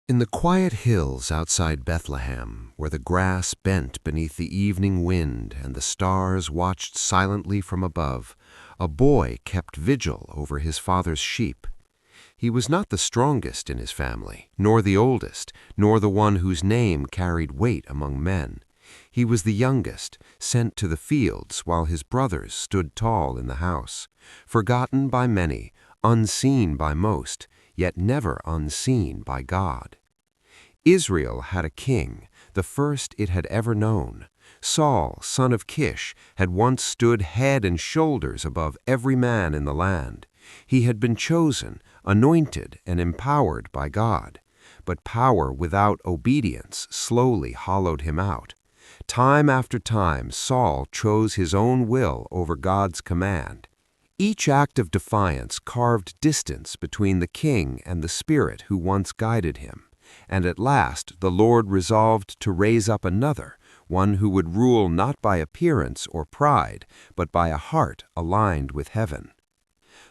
In the quiet hills outside Bethlehem, where the grass bent beneath the evening wind and the stars watched silently from above, a boy kept vigil over his father's sheep. He was not the strongest in his family, nor the oldest, nor the one whose name carried weight among men. He was the youngest, sent to the fields while his brothers stood tall in the house, forgotten by many, unseen by most, yet never unseen by God. Israel had a king, the first it had ever known. Saul, son of Kish, had once stood head and shoulders above every man in the land. He had been chosen, anointed, and empowered by God. But power without obedience slowly hollowed him out. Time after time, Saul chose his own will over God's command. Each act of defiance carved distance between the king and the spirit who once guided him. And at last the Lord resolved to raise up another, one who would rule not by appearance or pride, but by a heart aligned with heaven.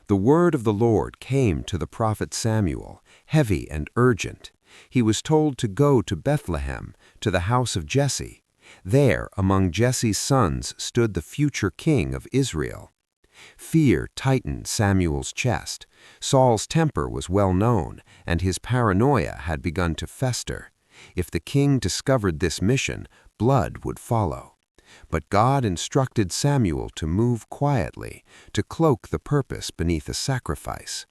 The word of the Lord came to the prophet Samuel, heavy and urgent. He was told to go to Bethlehem, to the house of Jesse. There, among Jesse's sons, stood the future king of Israel. Fear tightened Samuel's chest. Saul's temper was well known, and his paranoia had begun to fester. If the king discovered this mission, blood would follow. But God instructed Samuel to move quietly, to cloak the purpose beneath a sacrifice.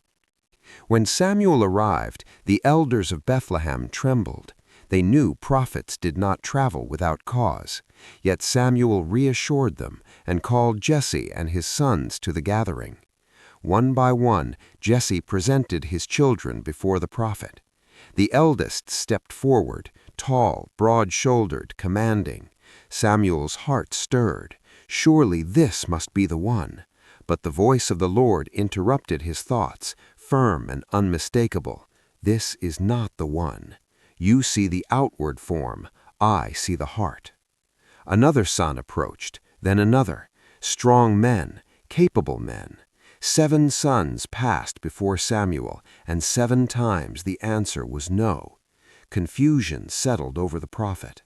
When Samuel arrived, the elders of Bethlehem trembled. They knew prophets did not travel without cause. Yet Samuel reassured them and called Jesse and his sons to the gathering. One by one, Jesse presented his children before the prophet. The eldest stepped forward, tall, broad-shouldered, commanding. Samuel's heart stirred. Surely this must be the one. But the voice of the Lord interrupted his thoughts, firm and unmistakable. This is not the one. You see the outward form, I see the heart. Another son approached, then another. Strong men, capable men. 7 sons passed before Samuel, and 7 times the answer was no. Confusion settled over the prophet.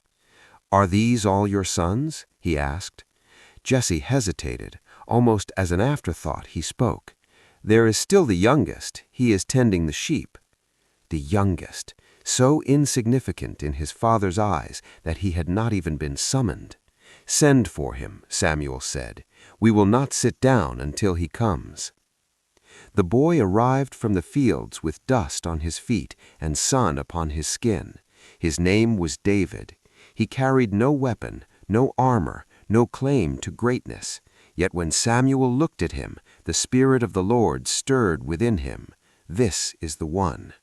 "Are these all your sons?" he asked. Jesse hesitated. Almost as an afterthought, he spoke. "There is still the youngest. He is tending the sheep." The youngest, so insignificant in his father's eyes that he had not even been summoned. "Send for him," Samuel said. "We will not sit down until he comes." The boy arrived from the fields with dust on his feet and sun upon his skin. His name was David. He carried no weapon, no armor, no claim to greatness. Yet when Samuel looked at him, the Spirit of the Lord stirred within him. This is the one.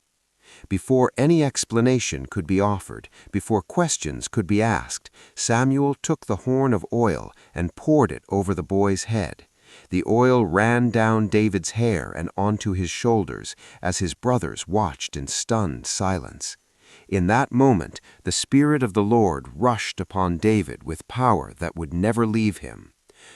Before any explanation could be offered, before questions could be asked, Samuel took the horn of oil and poured it over the boy's head. The oil ran down David's hair and onto his shoulders as his brothers watched in stunned silence. In that moment, the Spirit of the Lord rushed upon David with power that would never leave him.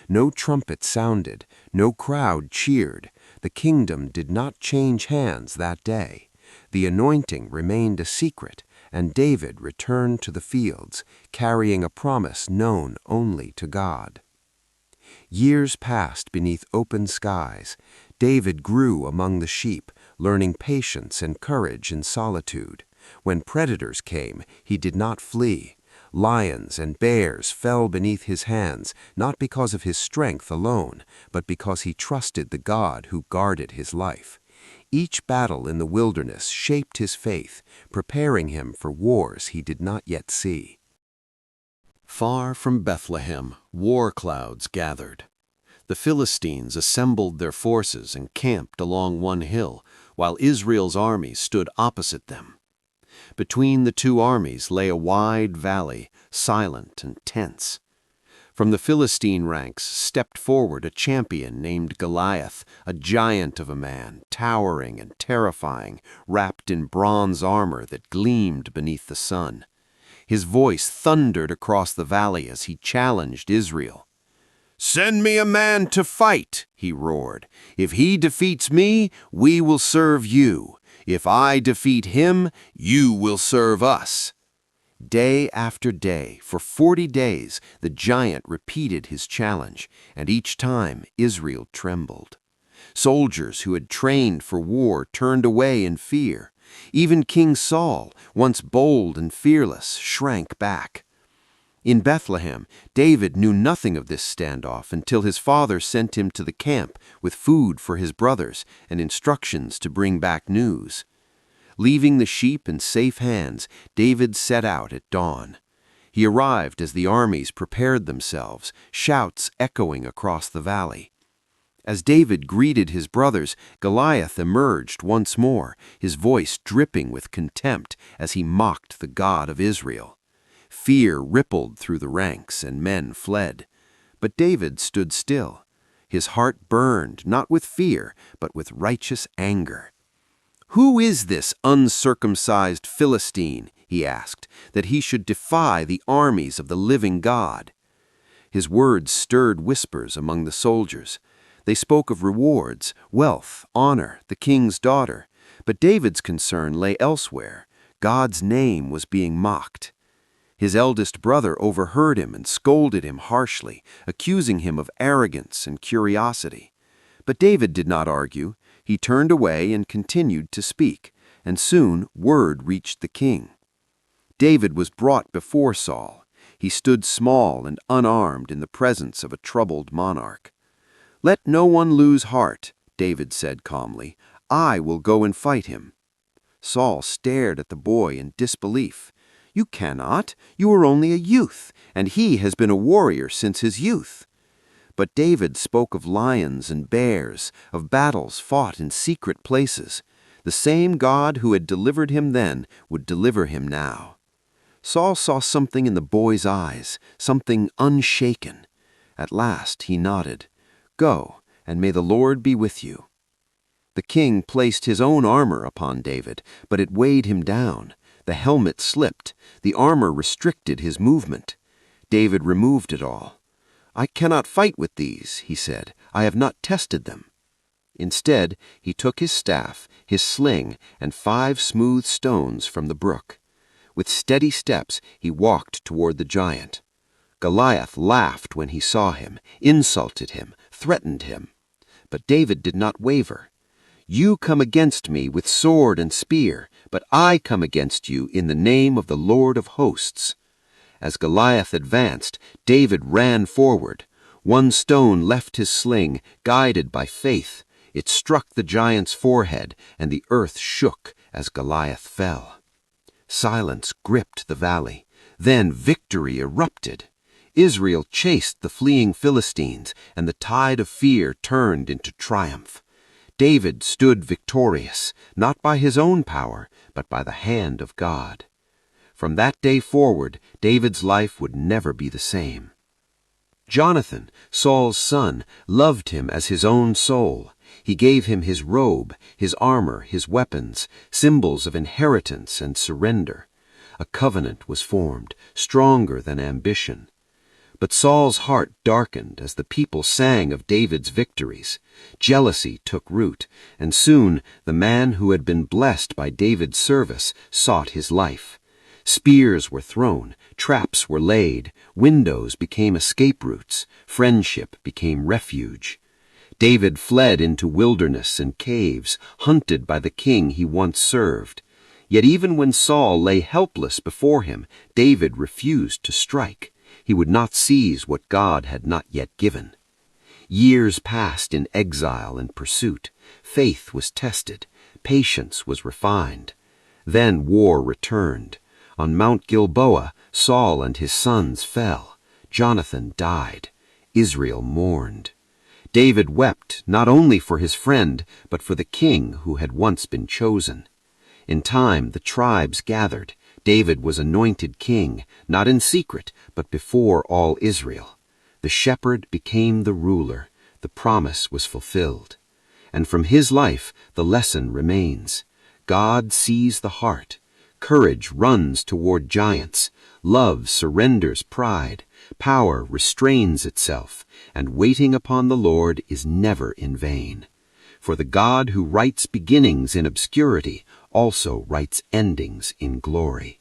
No trumpet sounded, no crowd cheered. The kingdom did not change hands that day. The anointing remained a secret, and David returned to the fields, carrying a promise known only to God. Years passed beneath open skies. David grew among the sheep, learning patience and courage in solitude. When predators came, he did not flee. Lions and bears fell beneath his hands, not because of his strength alone, but because he trusted the God who guarded his life. Each battle in the wilderness shaped his faith, preparing him for wars he did not yet see. Far from Bethlehem, war clouds gathered. The Philistines assembled their forces and camped along one hill, while Israel's army stood opposite them. Between the two armies lay a wide valley, silent and tense. From the Philistine ranks stepped forward a champion named Goliath, a giant of a man, towering and terrifying, wrapped in bronze armor that gleamed beneath the sun. His voice thundered across the valley as he challenged Israel. "Send me a man to fight," he roared. "If he defeats me, we will serve you. If I defeat him, you will serve us." Day after day, for 40 days, the giant repeated his challenge, and each time Israel trembled. Soldiers who had trained for war turned away in fear. Even King Saul, once bold and fearless, shrank back. In Bethlehem, David knew nothing of this standoff until his father sent him to the camp with food for his brothers and instructions to bring back news. Leaving the sheep in safe hands, David set out at dawn. He arrived as the armies prepared themselves, shouts echoing across the valley. As David greeted his brothers, Goliath emerged once more, his voice dripping with contempt as he mocked the God of Israel. Fear rippled through the ranks, and men fled. But David stood still. His heart burned, not with fear, but with righteous anger. "Who is this uncircumcised Philistine," he asked, "that he should defy the armies of the living God?" His words stirred whispers among the soldiers. They spoke of rewards, wealth, honor, the king's daughter. But David's concern lay elsewhere. God's name was being mocked. His eldest brother overheard him and scolded him harshly, accusing him of arrogance and curiosity. But David did not argue. He turned away and continued to speak, and soon word reached the king. David was brought before Saul. He stood small and unarmed in the presence of a troubled monarch. "Let no one lose heart," David said calmly. "I will go and fight him." Saul stared at the boy in disbelief. "You cannot. You are only a youth, and he has been a warrior since his youth." But David spoke of lions and bears, of battles fought in secret places. The same God who had delivered him then would deliver him now. Saul saw something in the boy's eyes, something unshaken. At last he nodded. "Go, and may the Lord be with you." The king placed his own armor upon David, but it weighed him down. The helmet slipped. The armor restricted his movement. David removed it all. "I cannot fight with these," he said. "I have not tested them." Instead, he took his staff, his sling, and 5 smooth stones from the brook. With steady steps, he walked toward the giant. Goliath laughed when he saw him, insulted him, threatened him. But David did not waver. "You come against me with sword and spear, but I come against you in the name of the Lord of hosts." As Goliath advanced, David ran forward. One stone left his sling, guided by faith. It struck the giant's forehead, and the earth shook as Goliath fell. Silence gripped the valley. Then victory erupted. Israel chased the fleeing Philistines, and the tide of fear turned into triumph. David stood victorious, not by his own power, but by the hand of God. From that day forward, David's life would never be the same. Jonathan, Saul's son, loved him as his own soul. He gave him his robe, his armor, his weapons, symbols of inheritance and surrender. A covenant was formed, stronger than ambition. But Saul's heart darkened as the people sang of David's victories. Jealousy took root, and soon the man who had been blessed by David's service sought his life. Spears were thrown, traps were laid, windows became escape routes, friendship became refuge. David fled into wilderness and caves, hunted by the king he once served. Yet even when Saul lay helpless before him, David refused to strike. He would not seize what God had not yet given. Years passed in exile and pursuit. Faith was tested. Patience was refined. Then war returned. On Mount Gilboa, Saul and his sons fell. Jonathan died. Israel mourned. David wept not only for his friend, but for the king who had once been chosen. In time, the tribes gathered. David was anointed king, not in secret, but before all Israel. The shepherd became the ruler. The promise was fulfilled. And from his life, the lesson remains. God sees the heart. Courage runs toward giants. Love surrenders pride. Power restrains itself. And waiting upon the Lord is never in vain. For the God who writes beginnings in obscurity also writes endings in glory.